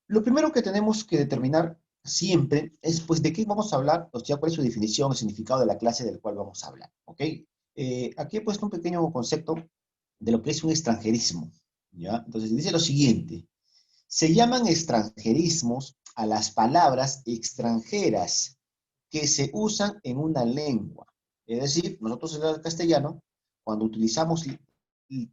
Lo primero que tenemos que determinar siempre es, pues, de qué vamos a hablar, o sea, cuál es su definición, el significado de la clase del cual vamos a hablar, ¿ok? Aquí he puesto un pequeño concepto de lo que es un extranjerismo, ¿ya? Entonces, dice lo siguiente: se llaman extranjerismos a las palabras extranjeras que se usan en una lengua. Es decir, nosotros en el castellano, cuando utilizamos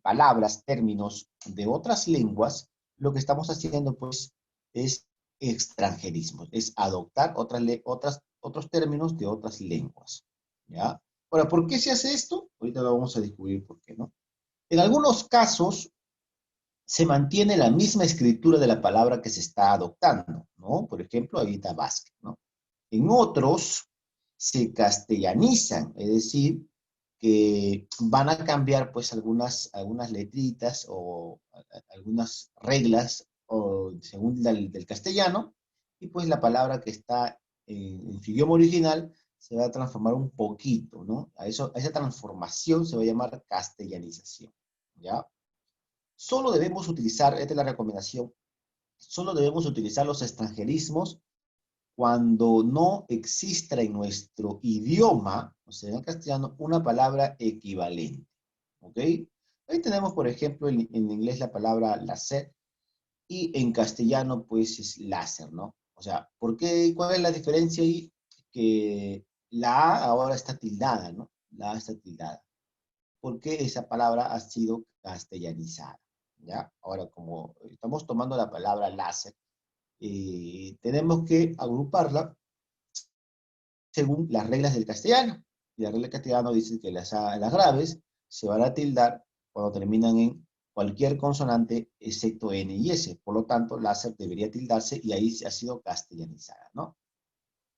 palabras, términos de otras lenguas, lo que estamos haciendo, pues, es extranjerismo, es adoptar otros términos de otras lenguas, ¿ya? Ahora, ¿por qué se hace esto? Ahorita lo vamos a descubrir por qué, ¿no? En algunos casos, se mantiene la misma escritura de la palabra que se está adoptando, ¿no? Por ejemplo, ahorita Vázquez, ¿no? En otros se castellanizan, es decir, que van a cambiar pues algunas letritas o algunas reglas o, según del castellano, y pues la palabra que está en su idioma original se va a transformar un poquito, ¿no? A esa transformación se va a llamar castellanización, ¿ya? Solo debemos utilizar, esta es la recomendación, solo debemos utilizar los extranjerismos cuando no exista en nuestro idioma, o sea, en el castellano, una palabra equivalente. ¿Ok? Ahí tenemos, por ejemplo, en inglés la palabra láser y en castellano, pues, es láser, ¿no? O sea, ¿por qué? ¿Cuál es la diferencia ahí? Que la A ahora está tildada, ¿no? La A está tildada. Porque esa palabra ha sido castellanizada, ¿ya? Ahora, como estamos tomando la palabra láser, tenemos que agruparla según las reglas del castellano. Y la regla del castellano dice que las graves se van a tildar cuando terminan en cualquier consonante excepto N y S. Por lo tanto, láser debería tildarse y ahí se ha sido castellanizada, ¿no?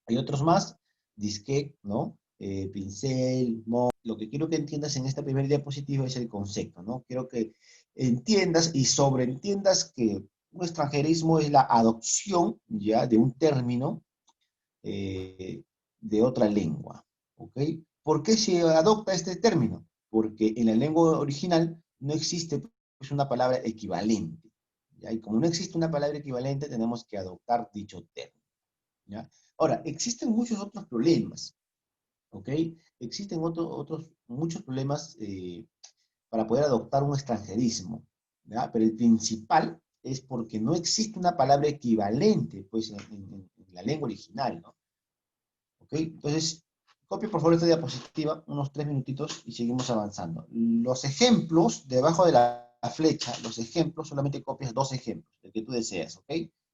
Hay otros más, disque, ¿no? Pincel, lo que quiero que entiendas en esta primera diapositiva es el concepto, ¿no? Quiero que entiendas y sobreentiendas que un extranjerismo es la adopción ya de un término eh, de otra lengua, ¿ok? ¿Por qué se adopta este término? Porque en la lengua original no existe, pues, una palabra equivalente, ¿ya? Y como no existe una palabra equivalente, tenemos que adoptar dicho término, ¿ya? Ahora, existen muchos otros problemas, ¿ok? Existen muchos problemas para poder adoptar un extranjerismo, ¿ya? Pero el principal es porque no existe una palabra equivalente, pues, en la lengua original, ¿no? ¿Ok? Entonces, copie por favor esta diapositiva, unos 3 minutitos, y seguimos avanzando. Los ejemplos, debajo de la flecha, los ejemplos, solamente copias 2 ejemplos, el que tú deseas, ¿ok?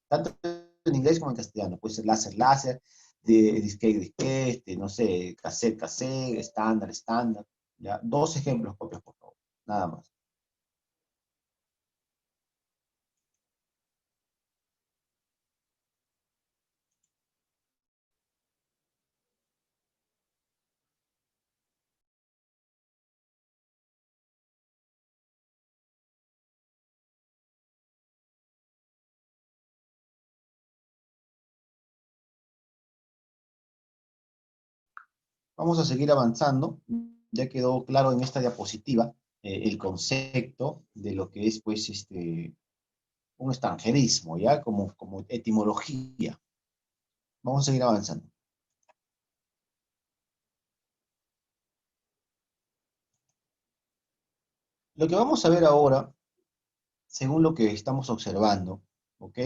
Tanto en inglés como en castellano. Puede ser láser, láser, disquete, disquete, no sé, cassette, cassette, estándar, estándar. ¿Ya? 2 ejemplos copias, por favor. Nada más. Vamos a seguir avanzando. Ya quedó claro en esta diapositiva el concepto de lo que es, pues, un extranjerismo, ¿ya? Como etimología. Vamos a seguir avanzando. Lo que vamos a ver ahora, según lo que estamos observando, ¿ok?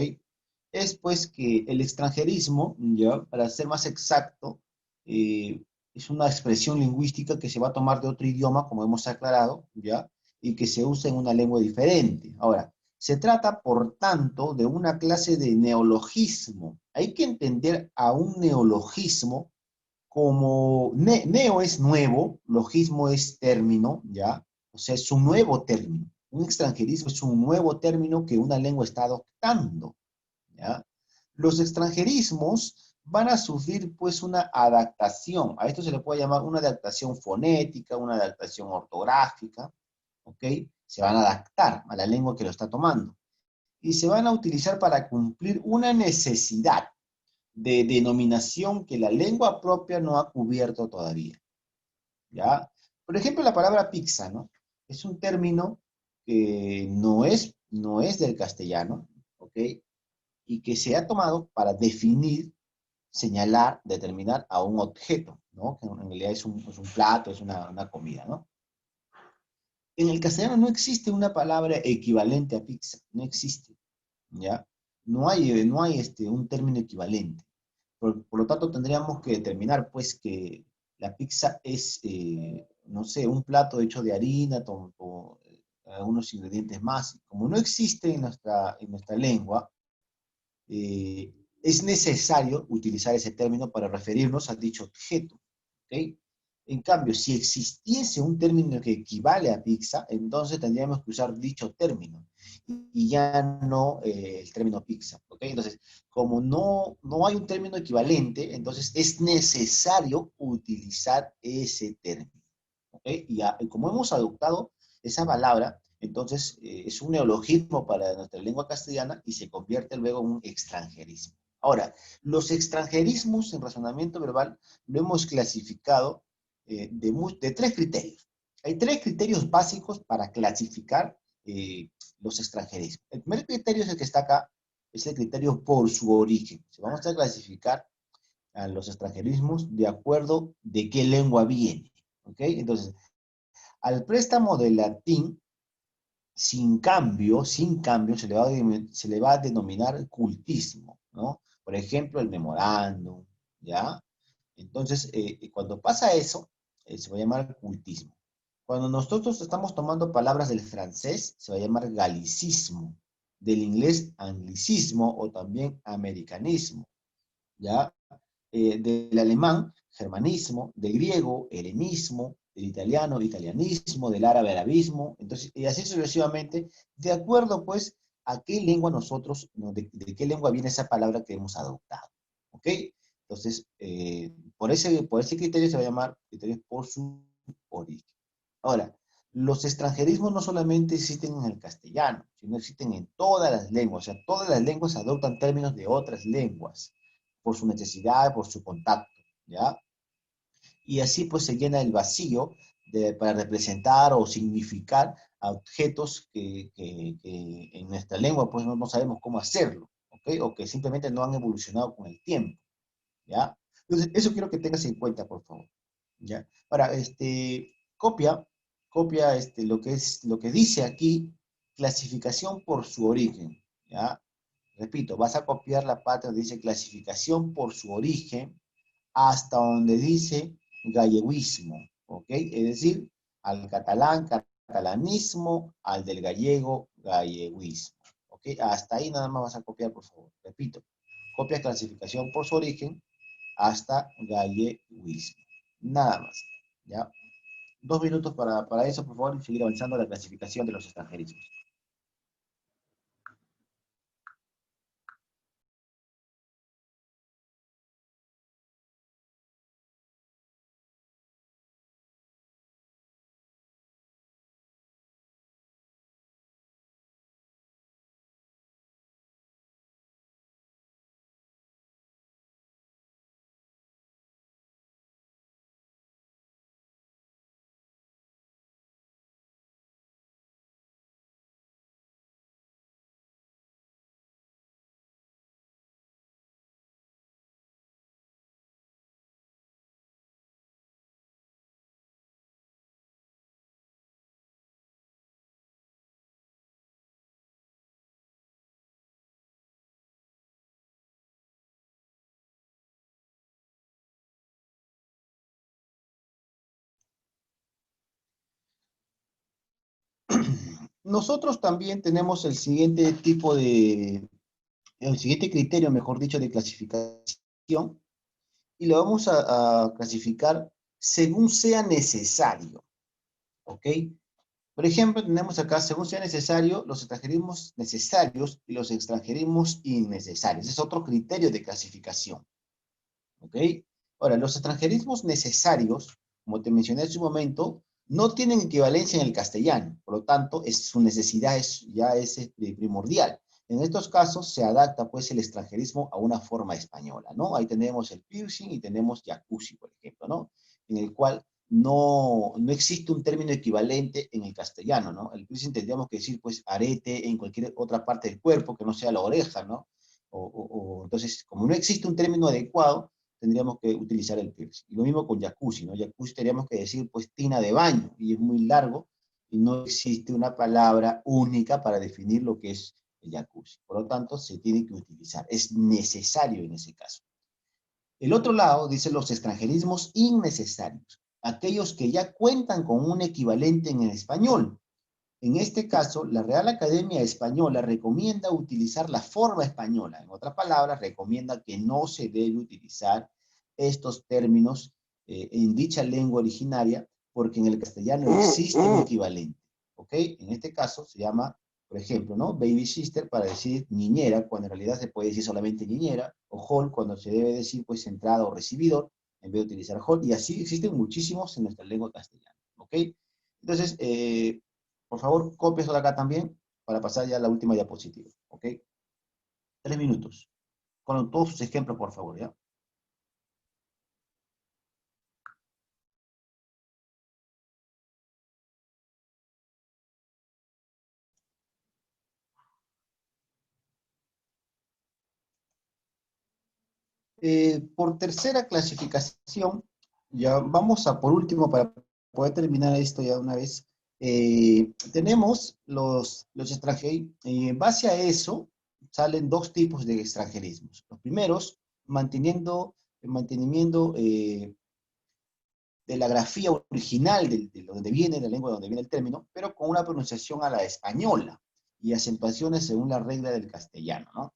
Es, pues, que el extranjerismo, ¿ya? Para ser más exacto, es una expresión lingüística que se va a tomar de otro idioma, como hemos aclarado, ¿ya? Y que se usa en una lengua diferente. Ahora, se trata, por tanto, de una clase de neologismo. Hay que entender a un neologismo como neo es nuevo, logismo es término, ¿ya? O sea, es un nuevo término. Un extranjerismo es un nuevo término que una lengua está adoptando, ¿ya? Los extranjerismos van a sufrir, pues, una adaptación. A esto se le puede llamar una adaptación fonética, una adaptación ortográfica, ¿ok? Se van a adaptar a la lengua que lo está tomando. Y se van a utilizar para cumplir una necesidad de denominación que la lengua propia no ha cubierto todavía, ¿ya? Por ejemplo, la palabra pizza, ¿no? Es un término que no es del castellano, ¿ok? y que se ha tomado para definir, señalar, determinar a un objeto, ¿no? Que en realidad es un plato, es una comida, ¿no? En el castellano no existe una palabra equivalente a pizza, no existe, ¿ya? No hay un término equivalente. Por lo tanto, tendríamos que determinar, pues, que la pizza es, no sé, un plato hecho de harina, algunos ingredientes más. Como no existe en nuestra lengua, es necesario utilizar ese término para referirnos a dicho objeto, ¿ok? En cambio, si existiese un término que equivale a pizza, entonces tendríamos que usar dicho término y ya no el término pizza, ¿ok? Entonces, como no hay un término equivalente, entonces es necesario utilizar ese término, ¿ok? Y como hemos adoptado esa palabra, entonces es un neologismo para nuestra lengua castellana y se convierte luego en un extranjerismo. Ahora, los extranjerismos en razonamiento verbal lo hemos clasificado de tres criterios. Hay tres criterios básicos para clasificar los extranjerismos. El primer criterio es el que está acá, es el criterio por su origen. Vamos a clasificar a los extranjerismos de acuerdo de qué lengua viene. ¿Ok? Entonces, al préstamo del latín, sin cambio, se le va a denominar cultismo, ¿no? Por ejemplo, el memorándum, ¿ya? Entonces, cuando pasa eso, se va a llamar cultismo. Cuando nosotros estamos tomando palabras del francés, se va a llamar galicismo, del inglés anglicismo o también americanismo, ¿ya? Del alemán, germanismo, del griego, helenismo, del italiano, italianismo, del árabe, arabismo, entonces, y así sucesivamente, de acuerdo, pues, a qué lengua nosotros, no, de qué lengua viene esa palabra que hemos adoptado, ¿ok? Entonces, por ese criterio se va a llamar criterio por su origen. Ahora, los extranjerismos no solamente existen en el castellano, sino existen en todas las lenguas, o sea, todas las lenguas adoptan términos de otras lenguas por su necesidad, por su contacto, ¿ya? Y así pues se llena el vacío para representar o significar a objetos que en nuestra lengua pues no sabemos cómo hacerlo, ¿ok? O que simplemente no han evolucionado con el tiempo, ¿ya? Entonces, eso quiero que tengas en cuenta, por favor, ¿ya? Ahora, copia lo que dice aquí, clasificación por su origen, ¿ya? Repito, vas a copiar la parte donde dice clasificación por su origen hasta donde dice galleguismo, ¿ok? Es decir, al catalán, catalanismo, al del gallego, galleguismo, ¿ok? Hasta ahí nada más vas a copiar, por favor. Repito, copia clasificación por su origen hasta galleguismo. Nada más, ¿ya? 2 minutos para eso, por favor, y seguir avanzando a la clasificación de los extranjerismos. Nosotros también tenemos el siguiente criterio, mejor dicho, de clasificación, y lo vamos a clasificar según sea necesario, ¿ok? Por ejemplo, tenemos acá, según sea necesario, los extranjerismos necesarios y los extranjerismos innecesarios. Es otro criterio de clasificación, ¿ok? Ahora, los extranjerismos necesarios, como te mencioné hace un momento, no tienen equivalencia en el castellano, por lo tanto, su necesidad ya es primordial. En estos casos se adapta pues el extranjerismo a una forma española, ¿no? Ahí tenemos el piercing y tenemos jacuzzi, por ejemplo, ¿no? En el cual no existe un término equivalente en el castellano, ¿no? El piercing tendríamos que decir pues arete en cualquier otra parte del cuerpo que no sea la oreja, ¿no? Entonces, como no existe un término adecuado, tendríamos que utilizar el piercing. Y lo mismo con jacuzzi, ¿no? Jacuzzi tendríamos que decir, pues, tina de baño, y es muy largo, y no existe una palabra única para definir lo que es el jacuzzi. Por lo tanto, se tiene que utilizar. Es necesario en ese caso. El otro lado dice los extranjerismos innecesarios, aquellos que ya cuentan con un equivalente en el español. En este caso, la Real Academia Española recomienda utilizar la forma española. En otras palabras, recomienda que no se debe utilizar estos términos en dicha lengua originaria porque en el castellano existe un equivalente. ¿Ok? En este caso se llama, por ejemplo, ¿no? Baby sister para decir niñera, cuando en realidad se puede decir solamente niñera, o hall cuando se debe decir pues entrada o recibidor, en vez de utilizar hall, y así existen muchísimos en nuestra lengua castellana. ¿Ok? Entonces, por favor, copie eso de acá también para pasar ya a la última diapositiva. ¿Ok? 3 minutos. Con todos sus ejemplos, por favor, ¿ya? Por tercera clasificación, ya vamos a por último para poder terminar esto ya una vez. Tenemos los extranjeros, y en base a eso salen dos tipos de extranjerismos. Los primeros, el mantenimiento de la grafía original de donde viene, de la lengua de donde viene el término, pero con una pronunciación a la española y acentuaciones según la regla del castellano, ¿no?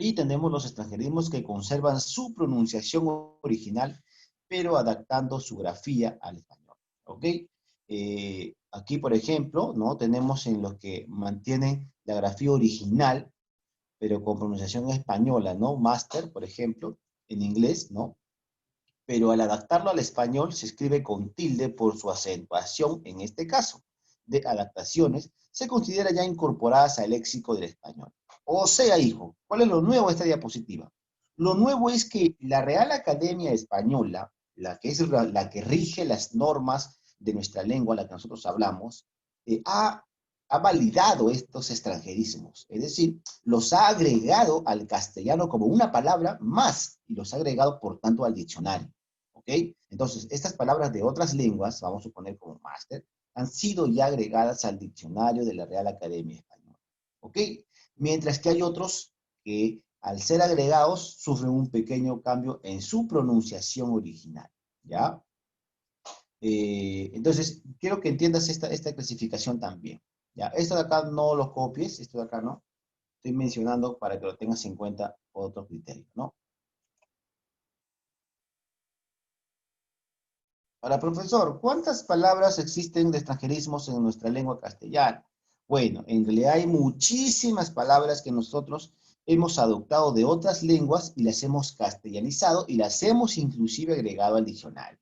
Y tenemos los extranjerismos que conservan su pronunciación original, pero adaptando su grafía al español. ¿Ok? Aquí, por ejemplo, ¿no? Tenemos en los que mantienen la grafía original, pero con pronunciación española, ¿no? Master, por ejemplo, en inglés, ¿no? Pero al adaptarlo al español se escribe con tilde por su acentuación, en este caso, de adaptaciones, se considera ya incorporadas al léxico del español. O sea, hijo, ¿cuál es lo nuevo de esta diapositiva? Lo nuevo es que la Real Academia Española, la que es la que rige las normas de nuestra lengua, la que nosotros hablamos, ha validado estos extranjerismos, es decir, los ha agregado al castellano como una palabra más y los ha agregado, por tanto, al diccionario. ¿Ok? Entonces, estas palabras de otras lenguas, vamos a suponer como máster, han sido ya agregadas al diccionario de la Real Academia Española. ¿Ok? Mientras que hay otros que, al ser agregados, sufren un pequeño cambio en su pronunciación original. ¿Ya? Entonces, quiero que entiendas esta clasificación también. ¿Ya? Esto de acá no lo copies, esto de acá no. Estoy mencionando para que lo tengas en cuenta otro criterio, ¿no? Ahora, profesor, ¿cuántas palabras existen de extranjerismos en nuestra lengua castellana? Bueno, en realidad hay muchísimas palabras que nosotros hemos adoptado de otras lenguas y las hemos castellanizado y las hemos inclusive agregado al diccionario.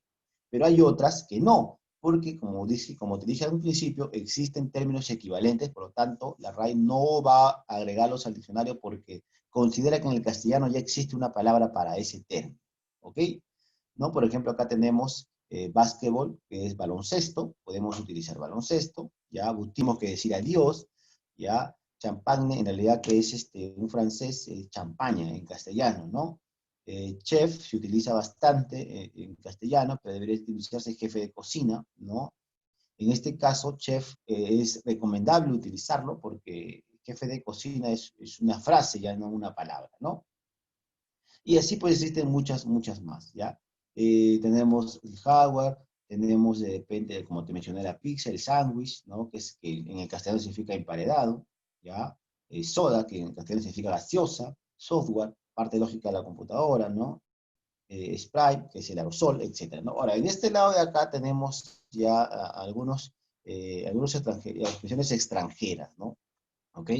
Pero hay otras que no, porque como te dije al principio, existen términos equivalentes, por lo tanto, la RAE no va a agregarlos al diccionario porque considera que en el castellano ya existe una palabra para ese término. ¿Ok? ¿No? Por ejemplo, acá tenemos básquetbol, que es baloncesto, podemos utilizar baloncesto, ya tenemos que decir adiós, ya champagne, en realidad que es un francés, champaña en castellano, ¿no? Chef se utiliza bastante en castellano, pero debería utilizarse jefe de cocina, ¿no? En este caso, chef es recomendable utilizarlo porque jefe de cocina es una frase, ya no una palabra, ¿no? Y así pues existen muchas más, ¿ya? Tenemos el hardware, tenemos de repente, como te mencioné, la pizza, el sándwich, ¿no? Que en el castellano significa emparedado, ¿ya? Soda, que en castellano significa gaseosa, software, parte lógica de la computadora, ¿no? Sprite, que es el aerosol, etcétera, ¿no? Ahora, en este lado de acá tenemos ya algunas expresiones extranjeras, ¿no? ¿Ok?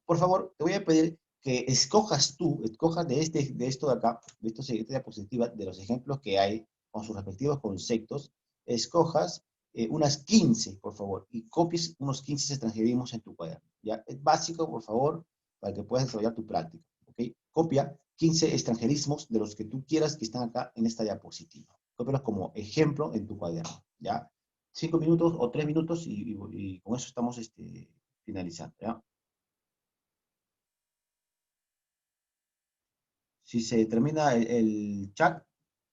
Por favor, te voy a pedir que escojas de esto de acá, de esta diapositiva, de los ejemplos que hay con sus respectivos conceptos, escojas unas 15, por favor, y copies unos 15 extranjerismos en tu cuaderno. ¿Ya? Es básico, por favor, para que puedas desarrollar tu práctica. ¿Ok? Copia 15 extranjerismos de los que tú quieras que están acá en esta diapositiva. Cópialos como ejemplo en tu cuaderno. ¿Ya? 5 minutos o 3 minutos y con eso estamos finalizando. ¿Ya? Si se termina el chat,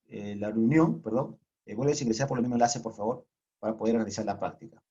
la reunión, perdón, vuelves a ingresar por el mismo enlace, por favor, para poder realizar la práctica.